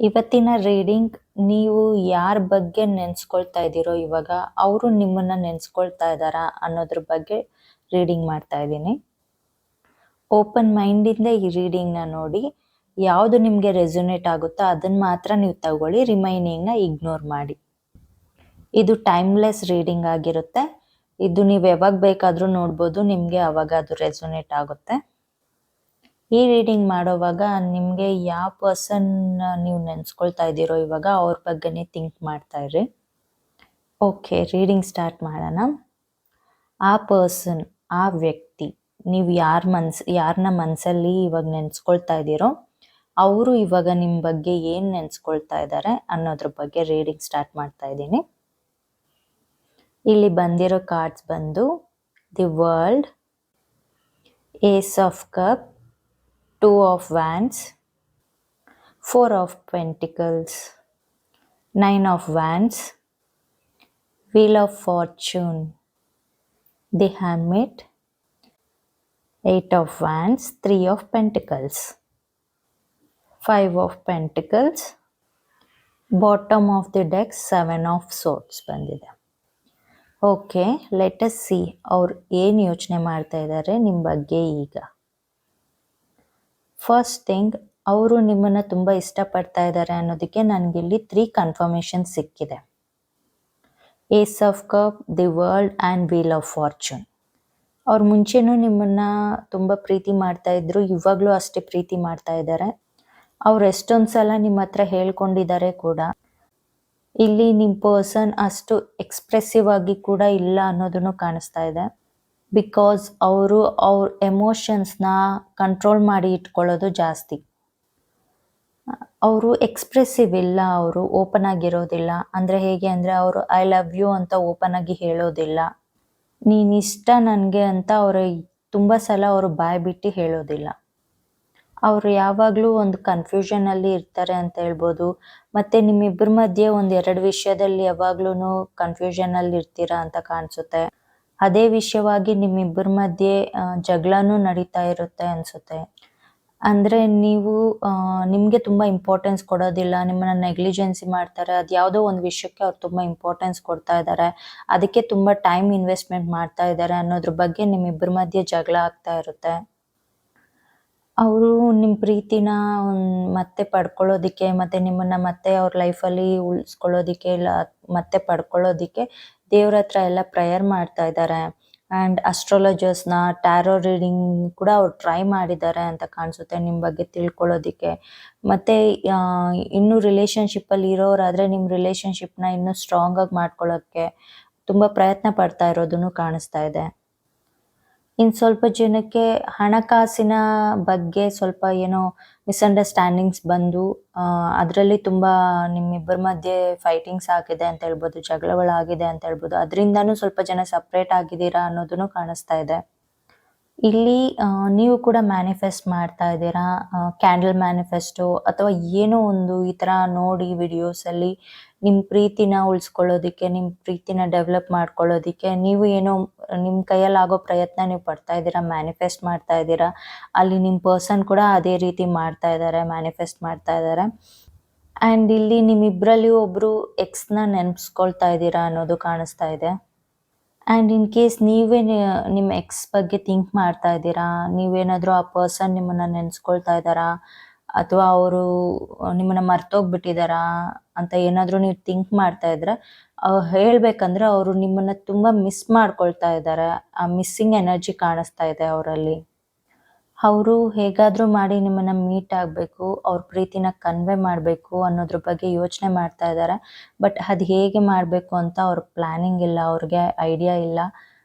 ಇವತ್ತಿನ ರೀಡಿಂಗ್ ನೀವು ಯಾರ ಬಗ್ಗೆ ನೆನ್ಸ್ಕೊಳ್ತಾ ಇದ್ದೀರೋ ಇವಾಗ ಅವರು ನಿಮ್ಮನ್ನ ನೆನ್ಸ್ಕೊಳ್ತಾ ಇದ್ದಾರಾ ಅನ್ನೋದ್ರ ಬಗ್ಗೆ ರೀಡಿಂಗ್ ಮಾಡ್ತಾ ಇದ್ದೀನಿ. ಓಪನ್ ಮೈಂಡಿಂದ ಈ ರೀಡಿಂಗ್ನ ನೋಡಿ ಯಾವುದು ನಿಮಗೆ ರೆಸೊನೇಟ್ ಆಗುತ್ತೋ ಅದನ್ನ ಮಾತ್ರ ನೀವು ತಗೊಳ್ಳಿ, ರಿಮೈನಿಂಗ್ನ ಇಗ್ನೋರ್ ಮಾಡಿ. ಇದು ಟೈಮ್ಲೆಸ್ ರೀಡಿಂಗ್ ಆಗಿರುತ್ತೆ. ಇದು ನೀವು ಯಾವಾಗ ಬೇಕಾದರೂ ನೋಡ್ಬೋದು, ನಿಮಗೆ ಅವಾಗ ಅದು ರೆಸೊನೇಟ್ ಆಗುತ್ತೆ. ಈ ರೀಡಿಂಗ್ ಮಾಡೋವಾಗ ನಿಮಗೆ ಯಾವ ಪರ್ಸನ್ ನೀವು ನೆನ್ಸ್ಕೊಳ್ತಾ ಇದ್ದೀರೋ ಇವಾಗ ಅವ್ರ ಬಗ್ಗೆನೇ ಥಿಂಕ್ ಮಾಡ್ತಾ ಇರ್ರಿ. ಓಕೆ, ರೀಡಿಂಗ್ ಸ್ಟಾರ್ಟ್ ಮಾಡೋಣ. ಆ ಪರ್ಸನ್, ಆ ವ್ಯಕ್ತಿ, ನೀವು ಯಾರನ್ನ ಮನಸ್ಸಲ್ಲಿ ಇವಾಗ ನೆನ್ಸ್ಕೊಳ್ತಾ ಇದ್ದೀರೋ ಅವರು ಇವಾಗ ನಿಮ್ಮ ಬಗ್ಗೆ ಏನು ನೆನ್ಸ್ಕೊಳ್ತಾ ಇದ್ದಾರೆ ಅನ್ನೋದ್ರ ಬಗ್ಗೆ ರೀಡಿಂಗ್ ಸ್ಟಾರ್ಟ್ ಮಾಡ್ತಾ ಇದ್ದೀನಿ. ಇಲ್ಲಿ ಬಂದಿರೋ ಕಾರ್ಡ್ಸ್ ಬಂದು the world, ace of cup, Two of Wands, Four of Pentacles, Nine of Wands, Wheel of Fortune, the Hermit, Eight of Wands, Three of Pentacles, Five of Pentacles, bottom of the deck, Seven of Swords ಬಂದಿದೆ. Okay, let us see ಅವ್ರು ಏನು ಯೋಚನೆ ಮಾಡ್ತಾ ಇದ್ದಾರೆ ನಿಮ್ಮ ಬಗ್ಗೆ ಈಗ. First thing, ಅವರು ನಿಮ್ಮನ್ನು ತುಂಬ ಇಷ್ಟಪಡ್ತಾ ಇದ್ದಾರೆ ಅನ್ನೋದಕ್ಕೆ ನನಗಿಲ್ಲಿ 3 ಕನ್ಫರ್ಮೇಷನ್ ಸಿಕ್ಕಿದೆ. Ace of cup, the world and wheel of fortune. ಅವ್ರು ಮುಂಚೆನೂ ನಿಮ್ಮನ್ನು ತುಂಬ ಪ್ರೀತಿ ಮಾಡ್ತಾ ಇದ್ರು, ಇವಾಗಲೂ ಅಷ್ಟೇ ಪ್ರೀತಿ ಮಾಡ್ತಾ ಇದ್ದಾರೆ. ಅವ್ರು ಎಷ್ಟೊಂದು ಸಲ ನಿಮ್ಮ ಹತ್ರ ಹೇಳ್ಕೊಂಡಿದ್ದಾರೆ ಕೂಡ. ಇಲ್ಲಿ ನಿಮ್ಮ ಪರ್ಸನ್ ಅಷ್ಟು ಎಕ್ಸ್ಪ್ರೆಸಿವ್ ಆಗಿ ಕೂಡ ಇಲ್ಲ ಅನ್ನೋದನ್ನು ಕಾಣಿಸ್ತಾ ಇದೆ. ಬಿಕಾಸ್ ಅವರು ಅವ್ರ ಎಮೋಷನ್ಸ್ನ ಕಂಟ್ರೋಲ್ ಮಾಡಿ ಇಟ್ಕೊಳ್ಳೋದು ಜಾಸ್ತಿ. ಅವರು ಎಕ್ಸ್ಪ್ರೆಸಿವ್ ಇಲ್ಲ, ಅವರು ಓಪನ್ ಆಗಿರೋದಿಲ್ಲ. ಅಂದರೆ ಹೇಗೆ ಅಂದರೆ ಅವರು ಐ ಲವ್ ಯು ಅಂತ ಓಪನ್ ಆಗಿ ಹೇಳೋದಿಲ್ಲ. ನೀನಿಷ್ಟ ನನಗೆ ಅಂತ ಅವರು ತುಂಬ ಸಲ ಅವರು ಬಾಯಿ ಬಿಟ್ಟು ಹೇಳೋದಿಲ್ಲ. ಅವರು ಯಾವಾಗಲೂ ಒಂದು ಕನ್ಫ್ಯೂಷನಲ್ಲಿ ಇರ್ತಾರೆ ಅಂತ ಹೇಳ್ಬೋದು. ಮತ್ತು ನಿಮ್ಮಿಬ್ಬರ ಮಧ್ಯೆ ಒಂದು 2 ವಿಷಯದಲ್ಲಿ ಯಾವಾಗ್ಲೂ ಕನ್ಫ್ಯೂಷನಲ್ಲಿ ಇರ್ತೀರಾ ಅಂತ ಕಾಣಿಸುತ್ತೆ. ಅದೇ ವಿಷಯವಾಗಿ ನಿಮ್ಮಿಬ್ಬರ ಮಧ್ಯೆ ಜಗಳನೂ ನಡೀತಾ ಇರುತ್ತೆ ಅನಿಸುತ್ತೆ. ಅಂದರೆ ನೀವು ನಿಮಗೆ ತುಂಬ ಇಂಪಾರ್ಟೆನ್ಸ್ ಕೊಡೋದಿಲ್ಲ, ನಿಮ್ಮನ್ನು ನೆಗ್ಲಿಜೆನ್ಸಿ ಮಾಡ್ತಾರೆ. ಅದು ಯಾವುದೋ ಒಂದು ವಿಷಯಕ್ಕೆ ಅವ್ರು ತುಂಬ ಇಂಪಾರ್ಟೆನ್ಸ್ ಕೊಡ್ತಾ ಇದ್ದಾರೆ, ಅದಕ್ಕೆ ತುಂಬ ಟೈಮ್ ಇನ್ವೆಸ್ಟ್ಮೆಂಟ್ ಮಾಡ್ತಾ ಇದ್ದಾರೆ ಅನ್ನೋದ್ರ ಬಗ್ಗೆ ನಿಮ್ಮಿಬ್ಬರ ಮಧ್ಯೆ ಜಗಳ ಆಗ್ತಾ ಇರುತ್ತೆ. ಅವರು ನಿಮ್ಮ ಪ್ರೀತಿನ ಮತ್ತೆ ಪಡ್ಕೊಳ್ಳೋದಕ್ಕೆ ಮತ್ತು ನಿಮ್ಮನ್ನು ಮತ್ತೆ ಅವ್ರ ಲೈಫಲ್ಲಿ ಉಳಿಸ್ಕೊಳ್ಳೋದಕ್ಕೆ ಇಲ್ಲ ಮತ್ತೆ ಪಡ್ಕೊಳ್ಳೋದಕ್ಕೆ ದೇವ್ರ ಹತ್ರ ಎಲ್ಲ ಪ್ರೇಯರ್ ಮಾಡ್ತಾ ಇದ್ದಾರೆ. ಆ್ಯಂಡ್ ಅಸ್ಟ್ರಾಲಜರ್ಸ್ನ, ಟ್ಯಾರೋ ರೀಡಿಂಗ್ ಕೂಡ ಅವ್ರು ಟ್ರೈ ಮಾಡಿದ್ದಾರೆ ಅಂತ ಕಾಣಿಸುತ್ತೆ ನಿಮ್ಮ ಬಗ್ಗೆ ತಿಳ್ಕೊಳ್ಳೋದಕ್ಕೆ. ಮತ್ತು ಇನ್ನೂ ರಿಲೇಷನ್ಶಿಪ್ಪಲ್ಲಿ ಇರೋರಾದರೆ ನಿಮ್ಮ ರಿಲೇಷನ್ಶಿಪ್ನ ಇನ್ನೂ ಸ್ಟ್ರಾಂಗಾಗಿ ಮಾಡ್ಕೊಳ್ಳೋಕ್ಕೆ ತುಂಬ ಪ್ರಯತ್ನ ಪಡ್ತಾ ಇರೋದನ್ನು ಕಾಣಿಸ್ತಾ ಇದೆ. ಇನ್ನು ಸ್ವಲ್ಪ ಜನಕ್ಕೆ ಹಣಕಾಸಿನ ಬಗ್ಗೆ ಸ್ವಲ್ಪ ಏನೋ ಮಿಸ್ಅಂಡರ್ಸ್ಟ್ಯಾಂಡಿಂಗ್ಸ್ ಬಂದು ಅದರಲ್ಲಿ ತುಂಬ ನಿಮ್ಮಿಬ್ಬರ ಮಧ್ಯೆ ಫೈಟಿಂಗ್ಸ್ ಆಗಿದೆ ಅಂತ ಹೇಳ್ಬೋದು, ಜಗಳಗಳಾಗಿದೆ ಅಂತ ಹೇಳ್ಬೋದು. ಅದರಿಂದನೂ ಸ್ವಲ್ಪ ಜನ ಸಪ್ರೇಟ್ ಆಗಿದ್ದೀರಾ ಅನ್ನೋದನ್ನು ಕಾಣಿಸ್ತಾ ಇದೆ. ಇಲ್ಲಿ ನೀವು ಕೂಡ ಮ್ಯಾನಿಫೆಸ್ಟ್ ಮಾಡ್ತಾ ಇದ್ದೀರಾ, ಕ್ಯಾಂಡಲ್ ಮ್ಯಾನಿಫೆಸ್ಟೋ ಅಥವಾ ಏನೋ ಒಂದು ಈ ಥರ ನೋಡಿ ವಿಡಿಯೋಸಲ್ಲಿ ನಿಮ್ಮ ಪ್ರೀತಿನ ಉಳಿಸ್ಕೊಳ್ಳೋದಕ್ಕೆ, ನಿಮ್ಮ ಪ್ರೀತಿನ ಡೆವಲಪ್ ಮಾಡ್ಕೊಳ್ಳೋದಕ್ಕೆ ನೀವು ಏನೋ ನಿಮ್ಮ ಕೈಯಲ್ಲಾಗೋ ಪ್ರಯತ್ನ ನೀವು ಪಡ್ತಾ ಇದ್ದೀರಾ, ಮ್ಯಾನಿಫೆಸ್ಟ್ ಮಾಡ್ತಾ ಇದ್ದೀರಾ. ಅಲ್ಲಿ ನಿಮ್ಮ ಪರ್ಸನ್ ಕೂಡ ಅದೇ ರೀತಿ ಮಾಡ್ತಾ ಇದ್ದಾರೆ, ಮ್ಯಾನಿಫೆಸ್ಟ್ ಮಾಡ್ತಾ ಇದ್ದಾರೆ. ಆ್ಯಂಡ್ ಇಲ್ಲಿ ನಿಮ್ಮಿಬ್ಬರಲ್ಲಿ ಒಬ್ಬರು ಎಕ್ಸ್ನ ನೆನೆಸ್ಕೊಳ್ತಾ ಇದ್ದೀರಾ ಅನ್ನೋದು ಕಾಣಿಸ್ತಾ ಇದೆ. ಆ್ಯಂಡ್ ಇನ್ ಕೇಸ್ ನೀವೇ ನಿಮ್ಮ ಎಕ್ಸ್ ಬಗ್ಗೆ ಥಿಂಕ್ ಮಾಡ್ತಾ ಇದ್ದೀರಾ, ನೀವೇನಾದರೂ ಆ ಪರ್ಸನ್ ನಿಮ್ಮನ್ನು ನೆನೆಸ್ಕೊಳ್ತಾ ಇದ್ದಾರಾ ಅಥವಾ ಅವರು ನಿಮ್ಮನ್ನು ಮರ್ತೋಗ್ಬಿಟ್ಟಿದ್ದಾರಾ ಅಂತ ಏನಾದರೂ ನೀವು ಥಿಂಕ್ ಮಾಡ್ತಾ ಇದ್ರೆ ಹೇಳಬೇಕಂದ್ರೆ ಅವರು ನಿಮ್ಮನ್ನು ತುಂಬ ಮಿಸ್ ಮಾಡ್ಕೊಳ್ತಾ ಇದ್ದಾರೆ. ಆ ಮಿಸ್ಸಿಂಗ್ ಎನರ್ಜಿ ಕಾಣಿಸ್ತಾ ಇದೆ ಅವರಲ್ಲಿ. ಅವರು ಹೇಗಾದರೂ ಮಾಡಿ ನಿಮ್ಮನ್ನು ಮೀಟ್ ಆಗಬೇಕು, ಅವ್ರ ಪ್ರೀತಿನ ಕನ್ವೆ ಮಾಡಬೇಕು ಅನ್ನೋದ್ರ ಬಗ್ಗೆ ಯೋಚನೆ ಮಾಡ್ತಾ ಇದ್ದಾರೆ. ಬಟ್ ಅದು ಹೇಗೆ ಮಾಡಬೇಕು ಅಂತ ಅವ್ರ ಪ್ಲ್ಯಾನಿಂಗ್ ಇಲ್ಲ, ಅವ್ರಿಗೆ ಐಡಿಯಾ ಇಲ್ಲ.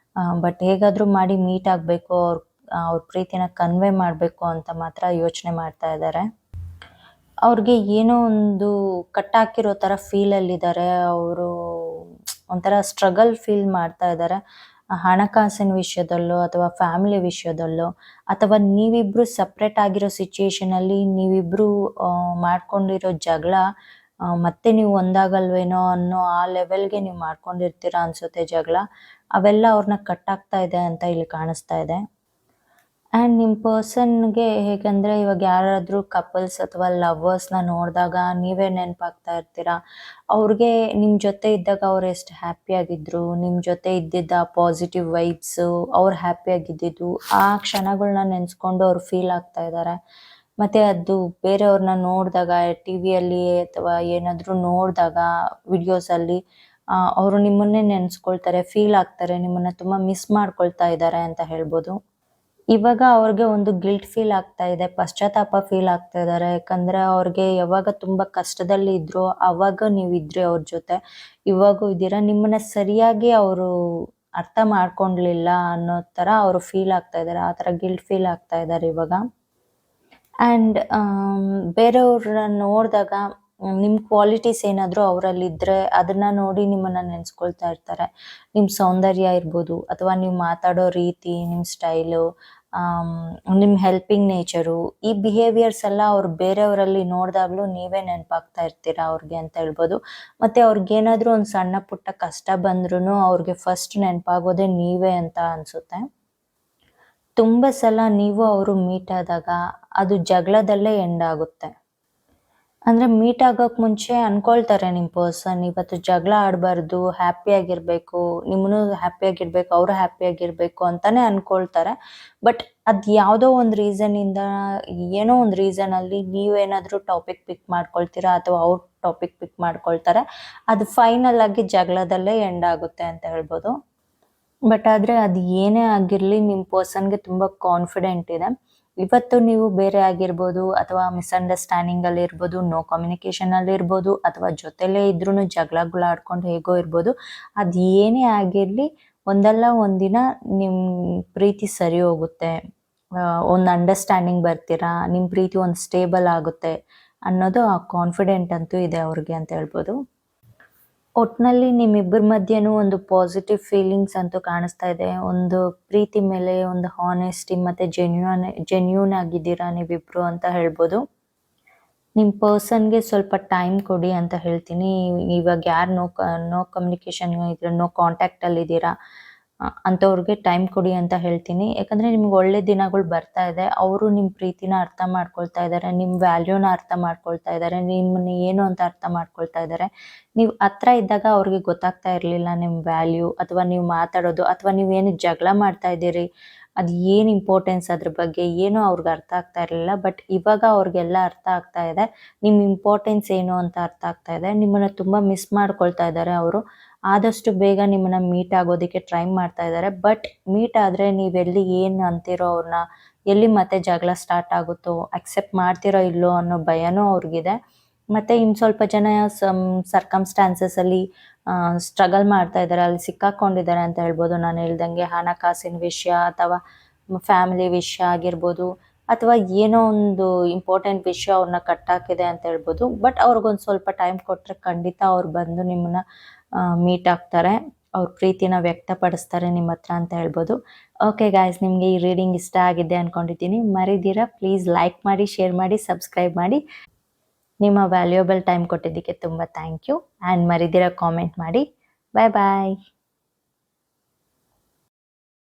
ಬಟ್ ಹೇಗಾದರೂ ಮಾಡಿ ಮೀಟ್ ಆಗಬೇಕು, ಅವ್ರ ಪ್ರೀತಿನ ಕನ್ವೆ ಮಾಡಬೇಕು ಅಂತ ಮಾತ್ರ ಯೋಚನೆ ಮಾಡ್ತಾ ಇದ್ದಾರೆ. ಅವ್ರಿಗೆ ಏನೋ ಒಂದು ಕಟ್ಟಾಕಿರೋ ಥರ ಫೀಲಲ್ಲಿದ್ದಾರೆ. ಅವರು ಒಂಥರ ಸ್ಟ್ರಗಲ್ ಫೀಲ್ ಮಾಡ್ತಾ ಇದ್ದಾರೆ, ಹಣಕಾಸಿನ ವಿಷಯದಲ್ಲೋ ಅಥವಾ ಫ್ಯಾಮಿಲಿ ವಿಷಯದಲ್ಲೋ, ಅಥವಾ ನೀವಿಬ್ಬರು ಸಪ್ರೇಟ್ ಆಗಿರೋ ಸಿಚುಯೇಷನಲ್ಲಿ ನೀವಿಬ್ಬರು ಮಾಡ್ಕೊಂಡಿರೋ ಜಗಳ ಮತ್ತೆ ನೀವು ಒಂದಾಗಲ್ವೇನೋ ಅನ್ನೋ ಆ ಲೆವೆಲ್ಗೆ ನೀವು ಮಾಡ್ಕೊಂಡಿರ್ತೀರಾ ಅನಿಸುತ್ತೆ ಜಗಳ. ಅವೆಲ್ಲ ಅವ್ರನ್ನ ಕಟ್ಟಾಗ್ತಾ ಇದೆ ಅಂತ ಇಲ್ಲಿ ಕಾಣಿಸ್ತಾ ಇದೆ. ಆ್ಯಂಡ್ ನಿಮ್ಮ ಪರ್ಸನ್‌ಗೆ ಹೇಗಂದ್ರೆ ಇವಾಗ ಯಾರಾದರೂ ಕಪಲ್ಸ್ ಅಥವಾ ಲವರ್ಸ್‌ನ ನೋಡಿದಾಗ ನೀವೇ ನೆನಪಾಗ್ತಾ ಇರ್ತೀರಾ. ಅವ್ರಿಗೆ ನಿಮ್ಮ ಜೊತೆ ಇದ್ದಾಗ ಅವ್ರು ಎಷ್ಟು ಹ್ಯಾಪಿಯಾಗಿದ್ರು, ನಿಮ್ಮ ಜೊತೆ ಇದ್ದಿದ್ದ ಪಾಸಿಟಿವ್ ವೈಬ್ಸು, ಅವ್ರು ಹ್ಯಾಪಿಯಾಗಿದ್ದಿದ್ದು, ಆ ಕ್ಷಣಗಳ್ನ ನೆನೆಸ್ಕೊಂಡು ಅವ್ರು ಫೀಲ್ ಆಗ್ತಾ ಇದ್ದಾರೆ. ಮತ್ತು ಅದು ಬೇರೆಯವ್ರನ್ನ ನೋಡಿದಾಗ ಟಿವಿಯಲ್ಲಿ ಅಥವಾ ಏನಾದರೂ ನೋಡಿದಾಗ ವಿಡಿಯೋಸಲ್ಲಿ ಅವರು ನಿಮ್ಮನ್ನೇ ನೆನೆಸ್ಕೊಳ್ತಾರೆ, ಫೀಲ್ ಆಗ್ತಾರೆ, ನಿಮ್ಮನ್ನ ತುಂಬ ಮಿಸ್ ಮಾಡ್ಕೊಳ್ತಾ ಇದ್ದಾರೆ ಅಂತ ಹೇಳ್ಬೋದು. ಇವಾಗ ಅವ್ರಿಗೆ ಒಂದು ಗಿಲ್ಟ್ ಫೀಲ್ ಆಗ್ತಾ ಇದೆ, ಪಶ್ಚಾತ್ತಾಪ ಫೀಲ್ ಆಗ್ತಾ ಇದ್ದಾರೆ. ಯಾಕಂದ್ರೆ ಅವ್ರಿಗೆ ಯಾವಾಗ ತುಂಬಾ ಕಷ್ಟದಲ್ಲಿ ಇದ್ರೋ ಅವಾಗ ನೀವಿದ್ರಿ ಅವ್ರ ಜೊತೆ. ಇವಾಗೂ ಇದ್ದೀರಾ. ನಿಮ್ಮನ್ನ ಸರಿಯಾಗಿ ಅವರು ಅರ್ಥ ಮಾಡ್ಕೊಂಡ್ಲಿಲ್ಲ ಅನ್ನೋ ತರ ಅವರು ಫೀಲ್ ಆಗ್ತಾ ಇದ್ದಾರೆ. ಆ ತರ ಗಿಲ್ಟ್ ಫೀಲ್ ಆಗ್ತಾ ಇದ್ದಾರೆ ಇವಾಗ. ಆ್ಯಂಡ್ ಬೇರೆಯವ್ರನ್ನ ನೋಡಿದಾಗ ನಿಮ್ಮ ಕ್ವಾಲಿಟೀಸ್ ಏನಾದರೂ ಅವರಲ್ಲಿದ್ದರೆ ಅದನ್ನ ನೋಡಿ ನಿಮ್ಮನ್ನ ನೆನೆಸ್ಕೊಳ್ತಾ ಇರ್ತಾರೆ. ನಿಮ್ಮ ಸೌಂದರ್ಯ ಇರ್ಬೋದು ಅಥವಾ ನೀವು ಮಾತಾಡೋ ರೀತಿ, ನಿಮ್ಮ ಸ್ಟೈಲು, ನಿಮ್ಮ ಹೆಲ್ಪಿಂಗ್ ನೇಚರು, ಈ ಬಿಹೇವಿಯರ್ಸ್ ಎಲ್ಲ ಅವ್ರು ಬೇರೆಯವರಲ್ಲಿ ನೋಡಿದಾಗಲೂ ನೀವೇ ನೆನಪಾಗ್ತಾ ಇರ್ತೀರಾ ಅವ್ರಿಗೆ ಅಂತ ಹೇಳ್ಬೋದು. ಮತ್ತು ಅವ್ರಿಗೇನಾದರೂ ಒಂದು ಸಣ್ಣ ಪುಟ್ಟ ಕಷ್ಟ ಬಂದ್ರೂ ಅವ್ರಿಗೆ ಫಸ್ಟ್ ನೆನಪಾಗೋದೇ ನೀವೇ ಅಂತ ಅನಿಸುತ್ತೆ. ತುಂಬ ಸಲ ನೀವು ಅವರು ಮೀಟ್ ಆದಾಗ ಅದು ಜಗಳದಲ್ಲೇ ಎಂಡ್ ಆಗುತ್ತೆ. ಅಂದ್ರೆ ಮೀಟ್ ಆಗೋಕ್ ಮುಂಚೆ ಅನ್ಕೊಳ್ತಾರೆ ನಿಮ್ಮ ಪರ್ಸನ್ ಇವತ್ತು ಜಗಳ ಆಡಬಾರ್ದು, ಹ್ಯಾಪಿಯಾಗಿರ್ಬೇಕು, ನಿಮ್ಮನ್ನು ಹ್ಯಾಪಿಯಾಗಿರ್ಬೇಕು, ಅವರು ಹ್ಯಾಪಿಯಾಗಿರ್ಬೇಕು ಅಂತಾನೆ ಅನ್ಕೊಳ್ತಾರೆ. ಬಟ್ ಅದು ಯಾವುದೋ ಒಂದು ರೀಸನ್ನಿಂದ ಏನೋ ಒಂದು ರೀಸನಲ್ಲಿ ನೀವೇನಾದರೂ ಟಾಪಿಕ್ ಪಿಕ್ ಮಾಡ್ಕೊಳ್ತೀರಾ ಅಥವಾ ಅವ್ರು ಟಾಪಿಕ್ ಪಿಕ್ ಮಾಡ್ಕೊಳ್ತಾರೆ. ಅದು ಫೈನಲ್ ಆಗಿ ಜಗಳದಲ್ಲೇ ಎಂಡ್ ಆಗುತ್ತೆ ಅಂತ ಹೇಳ್ಬೋದು. ಬಟ್ ಆದರೆ ಅದು ಏನೇ ಆಗಿರಲಿ ನಿಮ್ಮ ಪರ್ಸನ್‌ಗೆ ತುಂಬ ಕಾನ್ಫಿಡೆಂಟ್ ಇದೆ. ಇವತ್ತು ನೀವು ಬೇರೆ ಆಗಿರ್ಬೋದು ಅಥವಾ ಮಿಸ್‌ಅಂಡರ್‌ಸ್ಟ್ಯಾಂಡಿಂಗಲ್ಲಿ ಇರ್ಬೋದು, ನೋ ಕಮ್ಯುನಿಕೇಷನಲ್ಲಿ ಇರ್ಬೋದು ಅಥವಾ ಜೊತೆಲೇ ಇದ್ರೂ ಜಗಳಗಳಾಡ್ಕೊಂಡು ಹೇಗೋ ಇರ್ಬೋದು. ಅದು ಏನೇ ಆಗಿರಲಿ ಒಂದಲ್ಲ ಒಂದಿನ ನಿಮ್ಮ ಪ್ರೀತಿ ಸರಿ ಹೋಗುತ್ತೆ. ಒಂದು ಅಂಡರ್‌ಸ್ಟ್ಯಾಂಡಿಂಗ್ ಬರ್ತೀರಾ, ನಿಮ್ಮ ಪ್ರೀತಿ ಒಂದು ಸ್ಟೇಬಲ್ ಆಗುತ್ತೆ ಅನ್ನೋದು ಆ ಕಾನ್ಫಿಡೆಂಟ್ ಅಂತೂ ಇದೆ ಅವ್ರಿಗೆ ಅಂತ ಹೇಳ್ಬೋದು. ಒಟ್ನಲ್ಲಿ ನಿಮ್ಮಿಬ್ಬರ ಮಧ್ಯೆನೂ ಒಂದು ಪಾಸಿಟಿವ್ ಫೀಲಿಂಗ್ಸ್ ಅಂತೂ ಕಾಣಿಸ್ತಾ ಇದೆ. ಒಂದು ಪ್ರೀತಿ ಮೇಲೆ ಒಂದು ಹಾನೆಸ್ಟಿ ಮತ್ತು ಜೆನ್ಯೂನ್ ಆಗಿದ್ದೀರಾ ನೀವಿಬ್ರು ಅಂತ ಹೇಳ್ಬೋದು. ನಿಮ್ಮ ಪರ್ಸನ್‌ಗೆ ಸ್ವಲ್ಪ ಟೈಮ್ ಕೊಡಿ ಅಂತ ಹೇಳ್ತೀನಿ. ಇವಾಗ ಯಾರು ನೋ ಕಮ್ಯುನಿಕೇಷನ್ ಇದ್ರೆ ನೋ ಕಾಂಟ್ಯಾಕ್ಟಲ್ಲಿದ್ದೀರಾ ಅಂಥವ್ರಿಗೆ ಟೈಮ್ ಕೊಡಿ ಅಂತ ಹೇಳ್ತೀನಿ. ಯಾಕಂದರೆ ನಿಮ್ಗೆ ಒಳ್ಳೆ ದಿನಗಳು ಬರ್ತಾ ಇದೆ. ಅವರು ನಿಮ್ಮ ಪ್ರೀತಿನ ಅರ್ಥ ಮಾಡ್ಕೊಳ್ತಾ ಇದ್ದಾರೆ, ನಿಮ್ಮ ವ್ಯಾಲ್ಯೂನ ಅರ್ಥ ಮಾಡ್ಕೊಳ್ತಾ ಇದ್ದಾರೆ, ನಿಮ್ಮನ್ನ ಏನು ಅಂತ ಅರ್ಥ ಮಾಡ್ಕೊಳ್ತಾ ಇದ್ದಾರೆ. ನೀವು ಹತ್ರ ಇದ್ದಾಗ ಅವ್ರಿಗೆ ಗೊತ್ತಾಗ್ತಾ ಇರಲಿಲ್ಲ ನಿಮ್ಮ ವ್ಯಾಲ್ಯೂ ಅಥವಾ ನೀವು ಮಾತಾಡೋದು ಅಥವಾ ನೀವೇನು ಜಗಳ ಮಾಡ್ತಾ ಇದ್ದೀರಿ, ಅದು ಏನು ಇಂಪಾರ್ಟೆನ್ಸ್ ಅದ್ರ ಬಗ್ಗೆ ಏನೂ ಅವ್ರಿಗೆ ಅರ್ಥ ಆಗ್ತಾ ಇರಲಿಲ್ಲ. ಬಟ್ ಇವಾಗ ಅವ್ರಿಗೆಲ್ಲ ಅರ್ಥ ಆಗ್ತಾ ಇದೆ. ನಿಮ್ಮ ಇಂಪಾರ್ಟೆನ್ಸ್ ಏನು ಅಂತ ಅರ್ಥ ಆಗ್ತಾ ಇದೆ. ನಿಮ್ಮನ್ನು ತುಂಬ ಮಿಸ್ ಮಾಡ್ಕೊಳ್ತಾ ಇದ್ದಾರೆ ಅವರು. ಆದಷ್ಟು ಬೇಗ ನಿಮ್ಮನ್ನ ಮೀಟ್ ಆಗೋದಕ್ಕೆ ಟ್ರೈ ಮಾಡ್ತಾ ಇದ್ದಾರೆ. ಬಟ್ ಮೀಟ್ ಆದರೆ ನೀವೆಲ್ಲಿ ಏನು ಅಂತೀರೋ ಅವ್ರನ್ನ, ಎಲ್ಲಿ ಮತ್ತೆ ಜಗಳ ಸ್ಟಾರ್ಟ್ ಆಗುತ್ತೋ, ಅಕ್ಸೆಪ್ಟ್ ಮಾಡ್ತೀರೋ ಇಲ್ಲೋ ಅನ್ನೋ ಭಯನೂ ಅವ್ರಿಗಿದೆ. ಮತ್ತು ಇನ್ನು ಸ್ವಲ್ಪ ಜನ ಸರ್ಕಮ್ಸ್ಟಾನ್ಸಸಲ್ಲಿ ಸ್ಟ್ರಗಲ್ ಮಾಡ್ತಾ ಇದ್ದಾರೆ, ಅಲ್ಲಿ ಸಿಕ್ಕಾಕೊಂಡಿದ್ದಾರೆ ಅಂತ ಹೇಳ್ಬೋದು. ನಾನು ಹೇಳ್ದಂಗೆ ಹಣಕಾಸಿನ ವಿಷಯ ಅಥವಾ ಫ್ಯಾಮಿಲಿ ವಿಷಯ ಆಗಿರ್ಬೋದು ಅಥವಾ ಏನೋ ಒಂದು ಇಂಪಾರ್ಟೆಂಟ್ ವಿಷಯ ಅವ್ರನ್ನ ಕಟ್ಟಾಕಿದೆ ಅಂತ ಹೇಳ್ಬೋದು. ಬಟ್ ಅವ್ರಿಗೊಂದು ಸ್ವಲ್ಪ ಟೈಮ್ ಕೊಟ್ಟರೆ ಖಂಡಿತ ಅವ್ರು ಬಂದು ನಿಮ್ಮನ್ನ ಮೀಟ್ ಆಗ್ತಾರೆ. ಅವ್ರ ಪ್ರೀತಿನ ವ್ಯಕ್ತಪಡಿಸ್ತಾರೆ ನಿಮ್ಮ ಹತ್ರ ಅಂತ ಹೇಳ್ಬೋದು. ಓಕೆ ಗಾಯ್ಸ್, ನಿಮಗೆ ಈ ರೀಡಿಂಗ್ ಇಷ್ಟ ಆಗಿದೆ ಅಂದ್ಕೊಂಡಿದ್ದೀನಿ. ಮರಿದಿರ ಪ್ಲೀಸ್ ಲೈಕ್ ಮಾಡಿ, ಶೇರ್ ಮಾಡಿ, ಸಬ್ಸ್ಕ್ರೈಬ್ ಮಾಡಿ. ನಿಮ್ಮ ವ್ಯಾಲ್ಯೂಯಬಲ್ ಟೈಮ್ ಕೊಟ್ಟಿದ್ದಕ್ಕೆ ತುಂಬ ಥ್ಯಾಂಕ್ ಯು. ಆ್ಯಂಡ್ ಮರಿದಿರ ಕಾಮೆಂಟ್ ಮಾಡಿ. ಬಾಯ್ ಬಾಯ್.